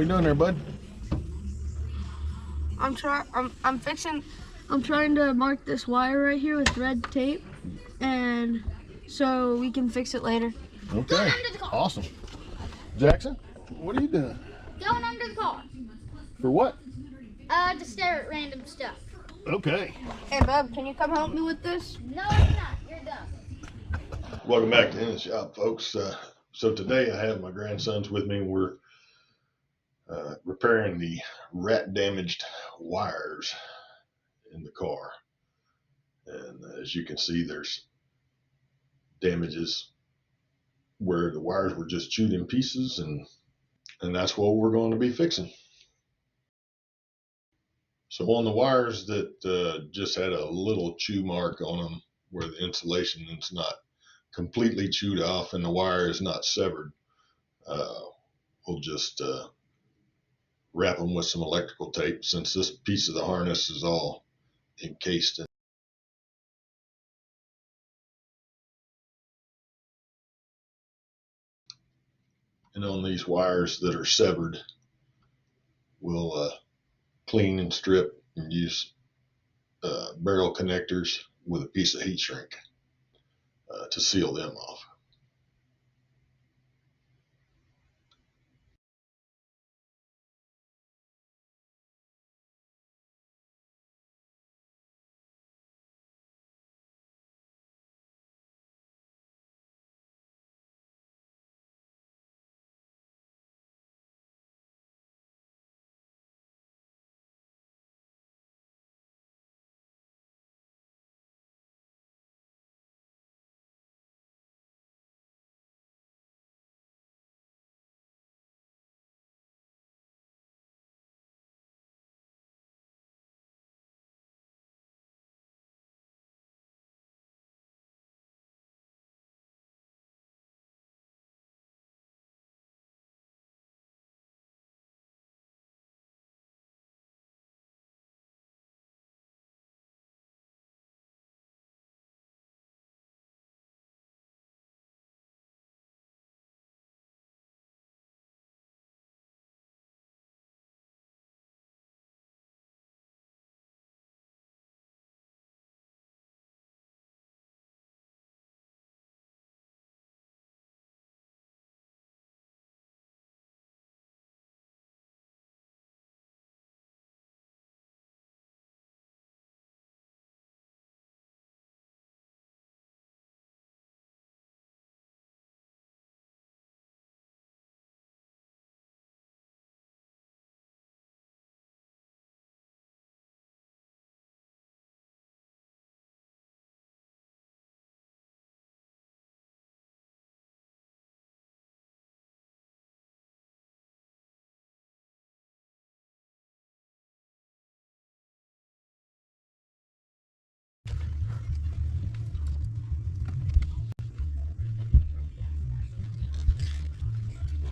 What you doing there, bud? I'm trying to mark this wire right here with red tape, and so we can fix it later. Okay, awesome. Jackson, what are you doing? Going under the car. For what? To stare at random stuff. Okay. Hey, Bub, can you come help me with this? No, I'm not. You're done. Welcome back to In the Shop, folks. So today I have my grandsons with me. We're repairing the rat-damaged wires in the car. And as you can see, there's damages where the wires were just chewed in pieces, and that's what we're going to be fixing. So on the wires that just had a little chew mark on them where the insulation is not completely chewed off and the wire is not severed, we'll just wrap them with some electrical tape, since this piece of the harness is all encased in. And on these wires that are severed, we'll clean and strip and use barrel connectors with a piece of heat shrink to seal them off.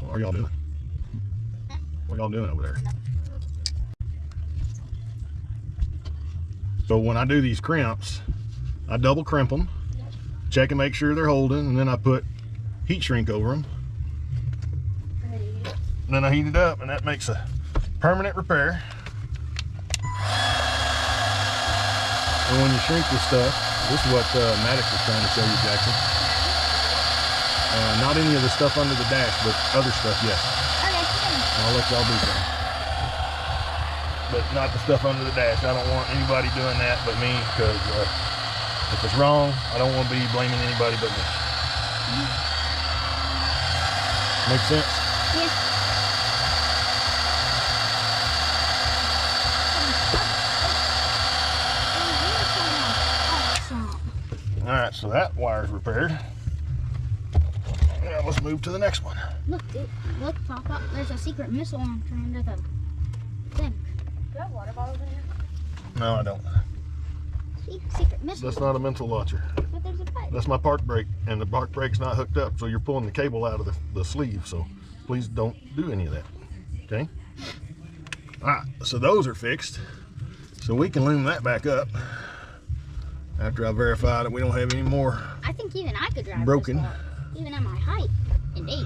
What are y'all doing? What are y'all doing over there? So when I do these crimps, I double crimp them, check and make sure they're holding, and then I put heat shrink over them. And then I heat it up, and that makes a permanent repair. And when you shrink this stuff, this is what Maddox was trying to show you, Jackson. Not any of the stuff under the dash, but other stuff, yes. I'll let y'all do that. But not the stuff under the dash. I don't want anybody doing that but me, because if it's wrong, I don't want to be blaming anybody but me. Make sense? Yeah. All right, so that wire's repaired. Now let's move to the next one. Look, dude, look, Papa. There's a secret missile launcher under the thing. Do you have water bottles in here? No, I don't. See, secret missile. That's not a missile launcher. But there's a pipe. That's my park brake, and the park brake's not hooked up, so you're pulling the cable out of the sleeve, so please don't do any of that, okay? All right, so those are fixed. So we can loom that back up after I verify that we don't have any more. I think even I could drive broken. this car, even at my height and age.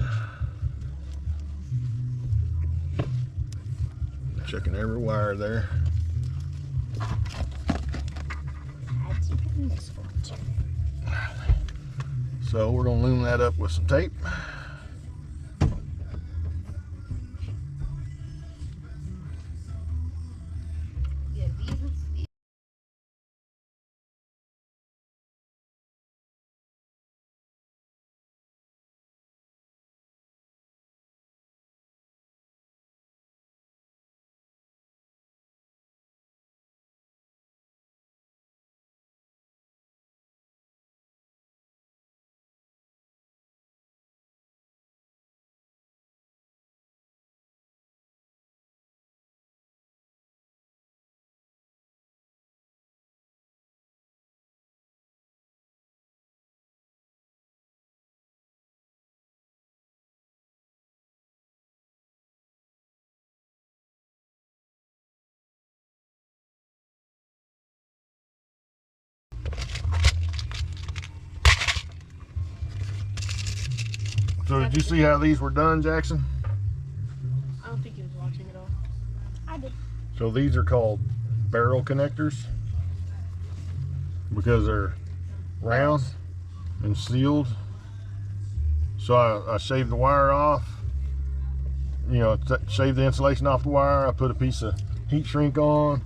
Checking every wire there. So we're gonna loom that up with some tape. So did you see how these were done, Jackson? I don't think he was watching at all. I did. So these are called barrel connectors because they're round and sealed. So I shaved the wire off, you know, shaved the insulation off the wire. I put a piece of heat shrink on,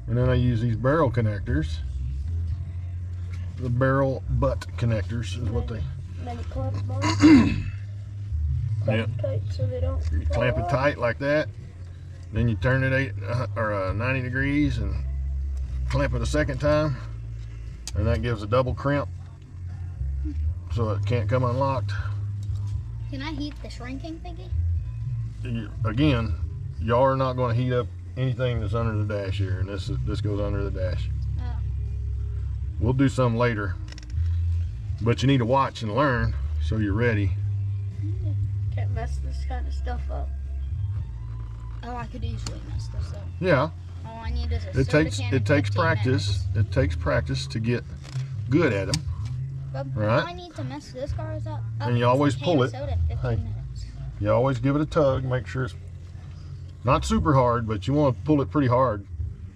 and then I use these barrel connectors. The barrel butt connectors is what they. Then you clamp them on. Yep. Tight so they don't. You clamp it tight like that. Then you turn it 90 degrees and clamp it a second time, and that gives a double crimp so it can't come unlocked. Can I heat the shrinking thingy? Again, y'all are not going to heat up anything that's under the dash here, and this goes under the dash. Oh. We'll do some later, but you need to watch and learn so you're ready. Can't mess this kind of stuff up. Oh, I could easily mess this up. Yeah, All I need is a it soda takes can and practice. 15 minutes. It takes practice to get good at them. But Right. all I need to mess this car up. And you is a always can pull of it. soda in 15 Hey. minutes. You always give it a tug, make sure it's not super hard, but you want to pull it pretty hard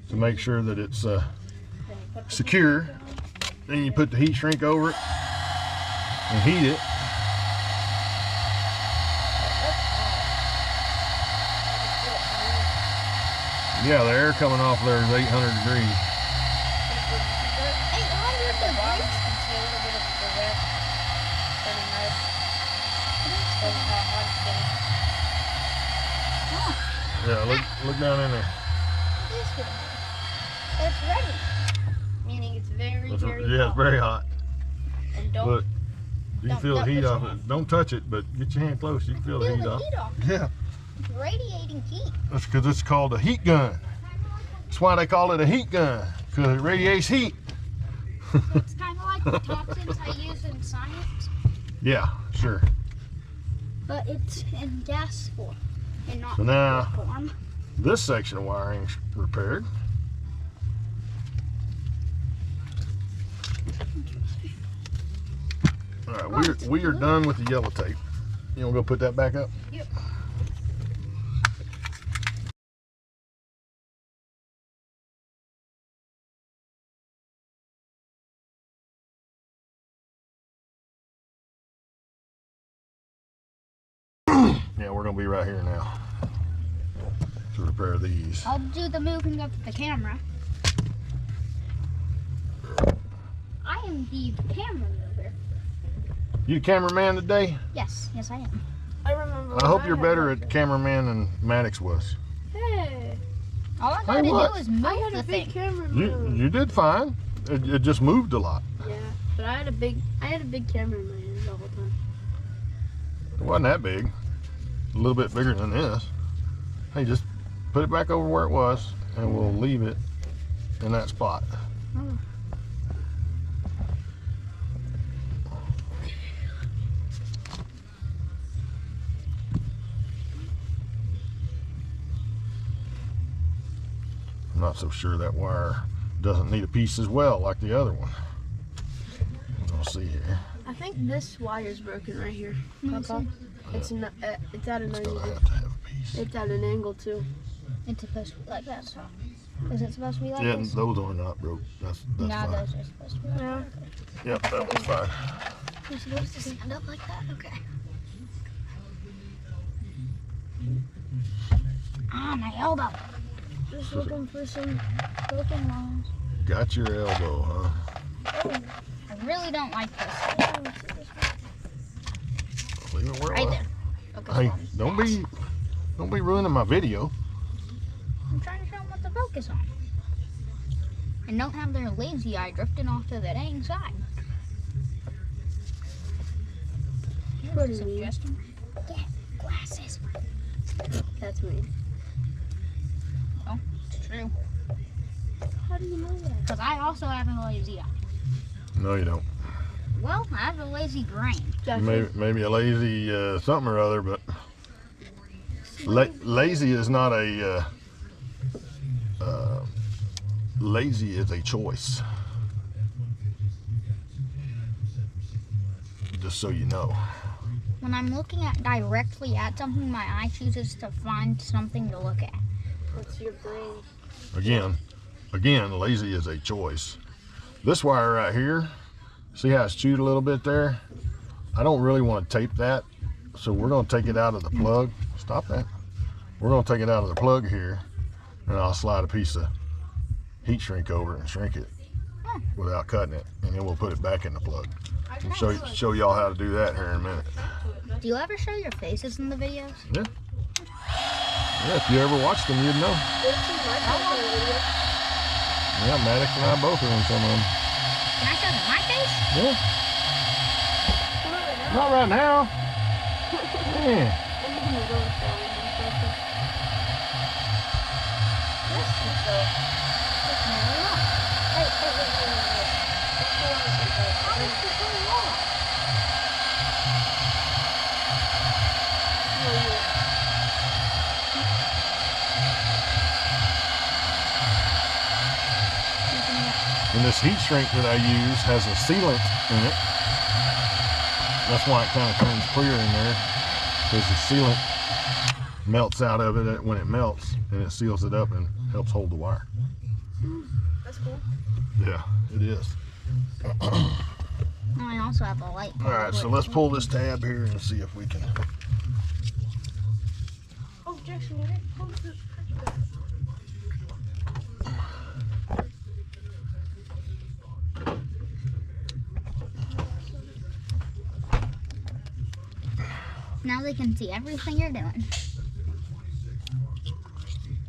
to make sure that it's Then you put the secure. Then you put the heat shrink over it and heat it. Yeah, the air coming off there is 800 degrees. 800 degrees. Yeah, look down in there. It is good. It's ready. Meaning it's very, It's hot. very hot. And don't. Look, you can Don't- feel the don't heat put your off it. Don't touch it, but get your hand close. You can feel the Feel heat the off. heat off. Yeah, It's radiating heat. that's because it's called a heat gun. That's why they call it a heat gun, because it radiates heat. It's kind of like the toxins I use in science, Yeah, sure. but it's in gas form and not So now- liquid form. This section of wiring's repaired. All right, we are done with the yellow tape. You want to go put that back up? Yep. Yeah, we're gonna be right here now to repair these. I'll do the moving of the camera. I am the camera mover. You the cameraman today? Yes, I am. I remember. I hope you're better at cameraman than Maddox was. Hey, All I gotta what? do is move I had the a big thing. camera You move. you did fine. It just moved a lot. Yeah, but I had a big camera in my hand the whole time. It wasn't that big. A little bit bigger than this. Hey, just put it back over where it was, and we'll leave it in that spot. Oh. I'm not so sure that wire doesn't need a piece as well like the other one. We'll see here. I think this wire's broken right here. Let me Papa. see. It's at an It's angle. gonna have to have a piece. It's at an angle too. It's supposed to be like that, so. Is it supposed to be like Yeah, this? those are not broke. That's No, fine. those are supposed to be like that. Yep, that was fine. You're supposed to stand up like that? Okay. Ah, my elbow. Just looking for some broken ones. Got your elbow, huh? I really don't like this. Leave it where Right it was. there. Focus Hey, on don't that. be ruining my video. I'm trying to show them what to focus on. And don't have their lazy eye drifting off to the dang side. Here's What a do you mean? suggestion. Get glasses. That's me. Oh, it's true. How do you know that? Because I also have a lazy eye. No, you don't. Well, I have a lazy brain. Maybe a lazy something or other, but lazy is not a lazy is a choice. Just so you know. When I'm looking at directly at something, my eye chooses to find something to look at. What's your brain? Again, lazy is a choice. This wire right here, see how it's chewed a little bit there? I don't really want to tape that, so we're going to take it out of the plug. Stop that. We're going to take it out of the plug here, and I'll slide a piece of heat shrink over it and shrink it without cutting it, and then we'll put it back in the plug. And show y'all how to do that here in a minute. Do you ever show your faces in the videos? Yeah, if you ever watched them, you'd know. Yeah, Maddox and I both are in some of them. Can I show them my face? Yeah. Not right now. Yeah. And this heat shrink that I use has a sealant in it. That's why it kind of turns clear in there, because the sealant melts out of it when it melts, and it seals it up and helps hold the wire. That's cool. Yeah, it is. I also have a light. All right, so let's pull this tab here and see if we can. Oh, Jackson, you didn't hold the Now they can see everything you're doing.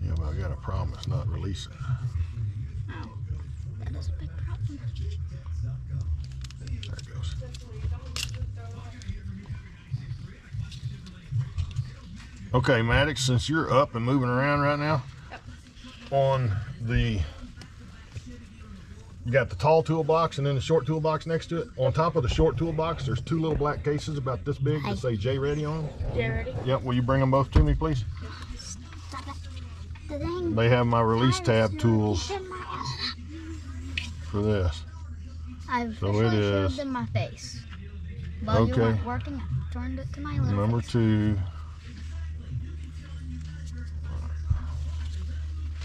Yeah, but I got a problem. It's not releasing. Oh, that is a big problem. There it goes. Okay, Maddox, since you're up and moving around right now, on the, you got the tall toolbox and then the short toolbox next to it. On top of the short toolbox, there's two little black cases about this big that say J Ready on them. J Ready? Yep, will you bring them both to me, please? Stop it. The dang They have my release tab tire's tools in my eye. for this. I've So officially it showed is- them my face. But you Okay. weren't working. I turned it to my little Number face. 2.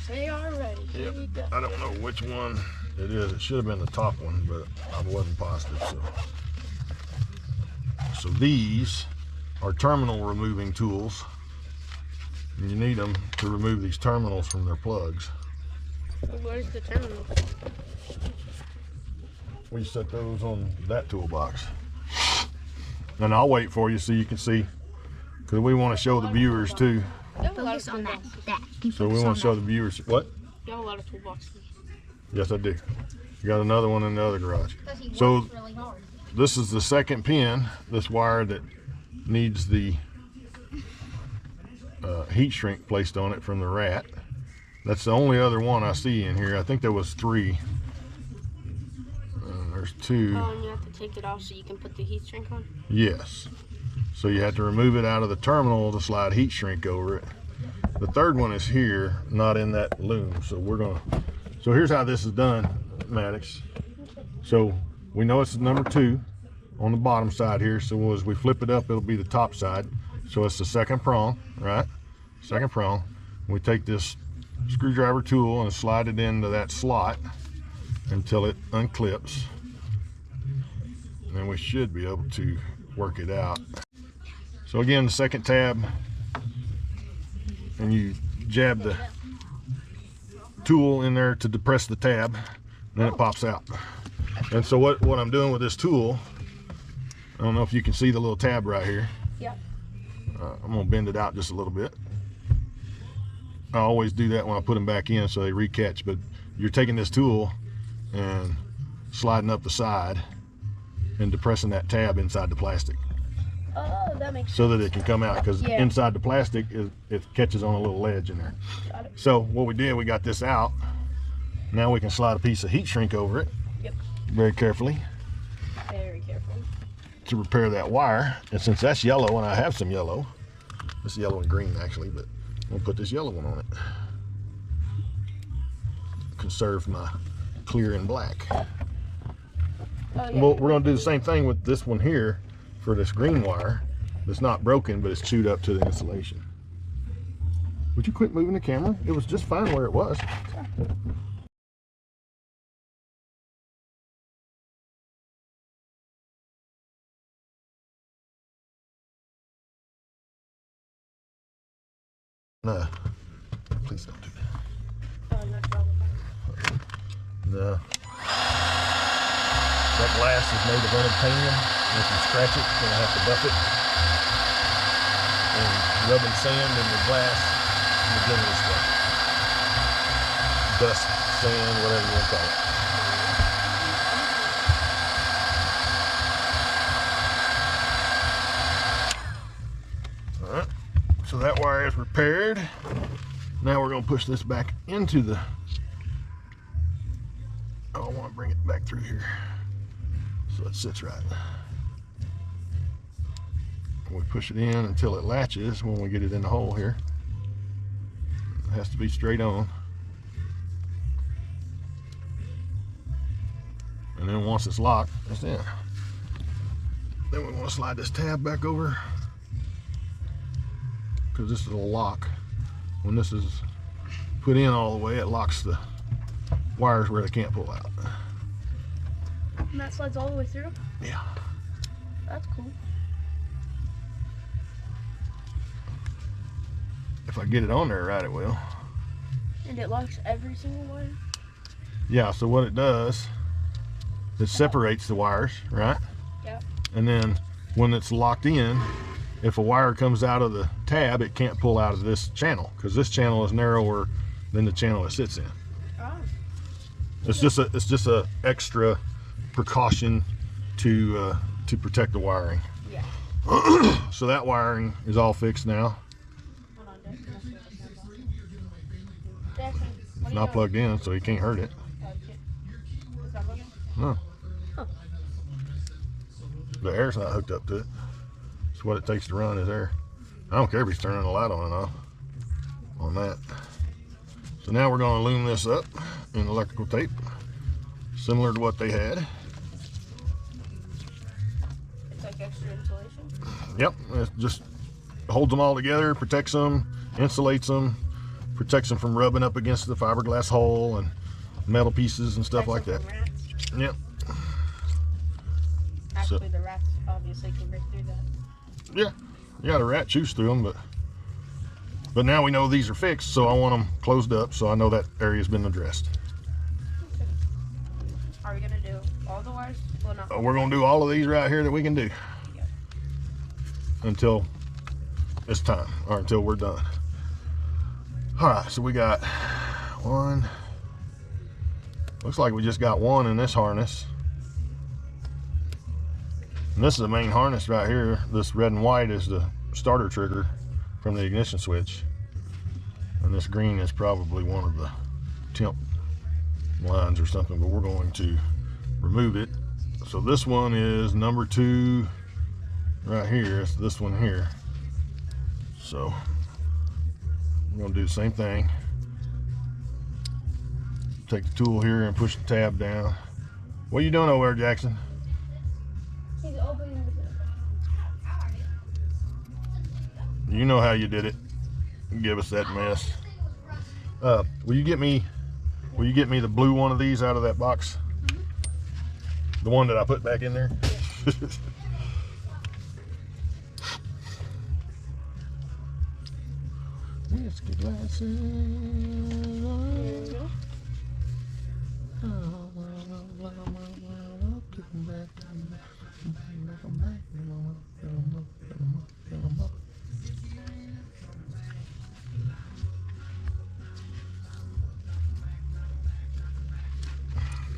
They are ready. Here we go. I don't know which one it is. It should have been the top one, but I wasn't positive. So these are terminal removing tools. And you need them to remove these terminals from their plugs. Where's the terminal? We set those on that toolbox. And I'll wait for you so you can see, because we want to show the viewers too. You have a lot of Focus on that. toolboxes. That. You So we focus want on to show that. the viewers. What? You have a lot of toolboxes. Yes, I do. You got another one in the other garage. Because he So- works really hard. This is the second pin, this wire that needs the heat shrink placed on it from the rat. That's the only other one I see in here. I think there was 3. There's 2. Oh, and you have to take it off so you can put the heat shrink on? Yes. So you have to remove it out of the terminal to slide heat shrink over it. The third one is here, not in that loom. So so here's how this is done, Maddox. So we know it's number 2 on the bottom side here. So as we flip it up, it'll be the top side. So it's the second prong, right? Second prong. We take this screwdriver tool and slide it into that slot until it unclips. And then we should be able to work it out. So again, the second tab, and you jab the tool in there to depress the tab, and then it pops out. And so what I'm doing with this tool, I don't know if you can see the little tab right here. Yeah. I'm gonna bend it out just a little bit. I always do that when I put them back in so they recatch, but you're taking this tool and sliding up the side and depressing that tab inside the plastic. Oh, that makes sense. So that it can come out, because Yeah. inside the plastic it catches on a little ledge in there. Got it. So what we did, we got this out. Now we can slide a piece of heat shrink over it. Yep. Very carefully Very carefully. to repair that wire. And since that's yellow, and I have some yellow, this is yellow and green actually, but I'm gonna put this yellow one on it. Conserve my clear and black. Oh, yeah. Well, we're gonna do the same thing with this one here for this green wire. It's not broken, but it's chewed up to the insulation. Would you quit moving the camera? It was just fine where it was. No, please don't do that. Oh, no problem. No. That glass is made of unobtainium. If you scratch it, you're gonna have to buff it. And rubbing sand in the glass will generally scratch it. Dust, sand, whatever you want to call it. Alright, so that wire is repaired. Now we're gonna push this back into the, I want to bring it back through here so it sits right. We push it in until it latches when we get it in the hole here. It has to be straight on. And then once it's locked, it's in. Then we want to slide this tab back over, because this is a lock. When this is put in all the way, it locks the wires where they can't pull out. And that slides all the way through? Yeah. That's cool. If I get it on there right, it will. And it locks every single wire? Yeah, so what it does, it separates the wires, right? Yeah. And then when it's locked in, if a wire comes out of the tab, it can't pull out of this channel, because this channel is narrower than the channel it sits in. Oh. It's just a extra precaution to protect the wiring. Yeah. So that wiring is all fixed now. Hold on, Jackson. It's not plugged in, so you can't hurt it. Is that plugged in? No. Oh. The air's not hooked up to it. So what it takes to run is air. I don't care if he's turning the light on and off on that. So now we're going to loom this up in electrical tape, similar to what they had. It's like extra insulation? Yep, it just holds them all together, protects them, insulates them, protects them from rubbing up against the fiberglass hull and metal pieces and stuff like that. From rats. Yep. Actually, the rats obviously can break through that. Yeah, the rat chews through them, but now we know these are fixed, so I want them closed up, so I know that area's been addressed. Okay. Are we gonna do all the wires? Well, not. We're gonna do all of these right here that we can do until it's time, or until we're done. All right, so we got one. Looks like we just got one in this harness. And this is the main harness right here. This red and white is the starter trigger from the ignition switch. And this green is probably one of the temp lines or something, but we're going to remove it. So this one is number 2 right here. It's this one here. So we're going to do the same thing. Take the tool here and push the tab down. What are you doing over there, Jackson? He's opening the You know how you did it. Give us that mess. Will you get me the blue one of these out of that box? The one that I put back in there? Whiskey glasses.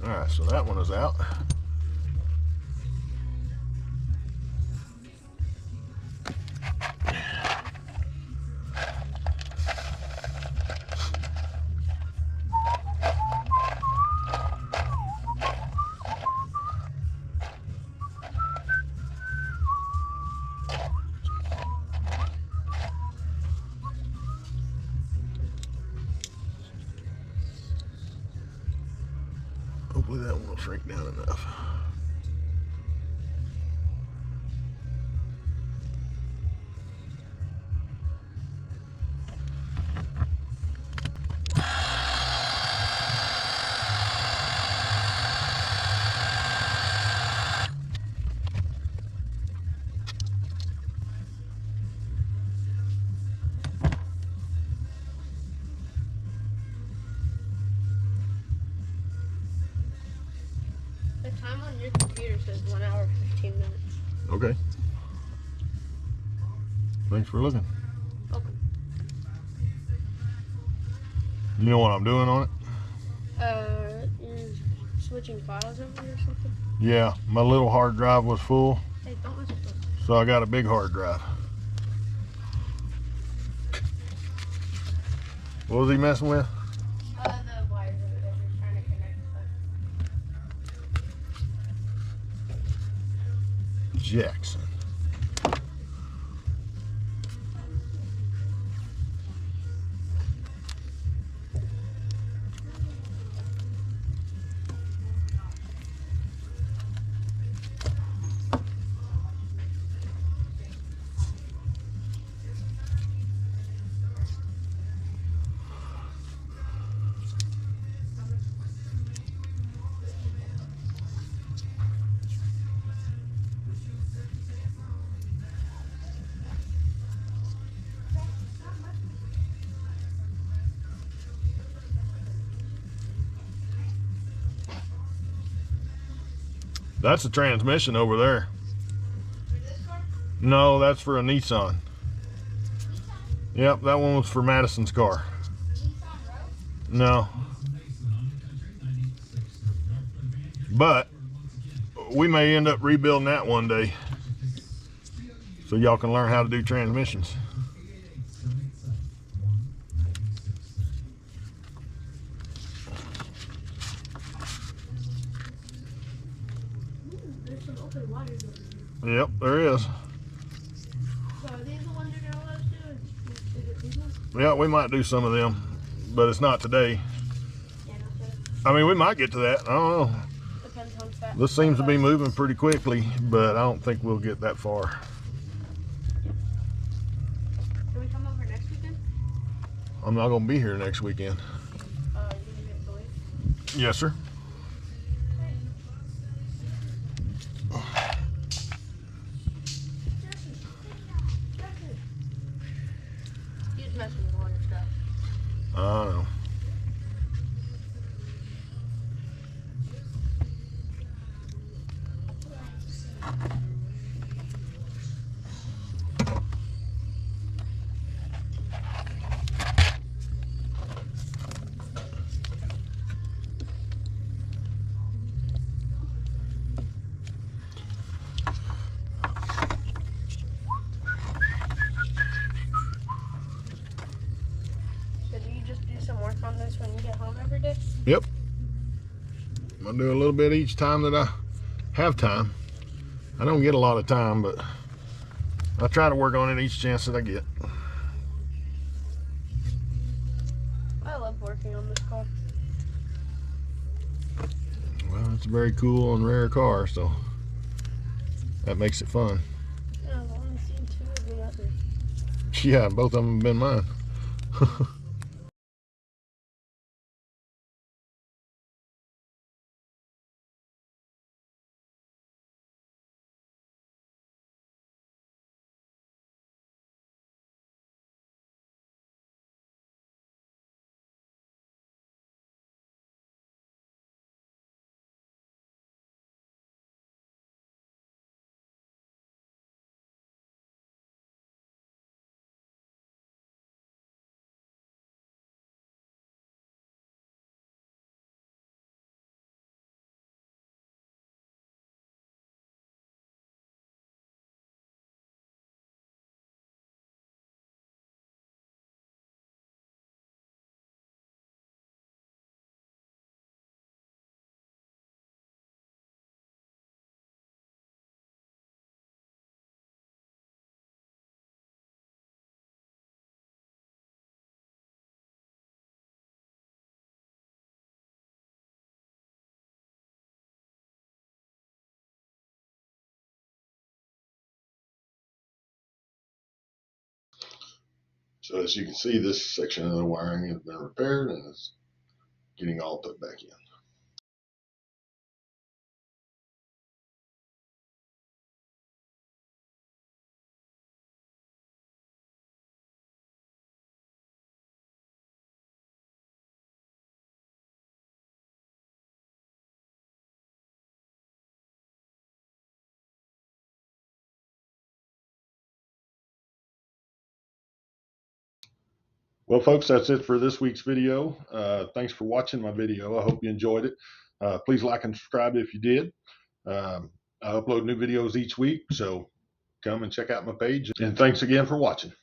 All right, so that one is out. Hopefully that one will shrink down enough. The time on your computer says 1 hour 15 minutes. Okay. Thanks for looking. Welcome. You know what I'm doing on it? You're switching files over or something? Yeah, my little hard drive was full, Hey, don't mess with those. so I got a big hard drive. What was he messing with? The wires over there. We're trying to connect stuff. Jackson. That's a transmission over there. No, that's for a Nissan. Yep, that one was for Madison's car. No. But we may end up rebuilding that one day, so y'all can learn how to do transmissions. There's some open wires over here. Yep, there is. So are these the ones you're gonna let us do? Is it these ones? Yeah, we might do some of them, but it's not today. Yeah, no, sir. I mean, we might get to that. I don't know. Depends on fat. This seems to be moving pretty quickly, but I don't think we'll get that far. Can we come over next weekend? I'm not going to be here next weekend. You gonna get delayed? Yes, sir. He's messing with all your stuff. I know. So do you just do some work on this when you get home every day? Yep. I'll do a little bit each time that I have time. I don't get a lot of time, but I try to work on it each chance that I get. I love working on this car. Well, it's a very cool and rare car, so that makes it fun. Yeah, I've only seen 2 of them out there. Yeah, both of them have been mine. So as you can see, this section of the wiring has been repaired and is getting all put back in. Well, folks, that's it for this week's video. Thanks for watching my video. I hope you enjoyed it. Please like and subscribe if you did. I upload new videos each week, so come and check out my page. And thanks again for watching.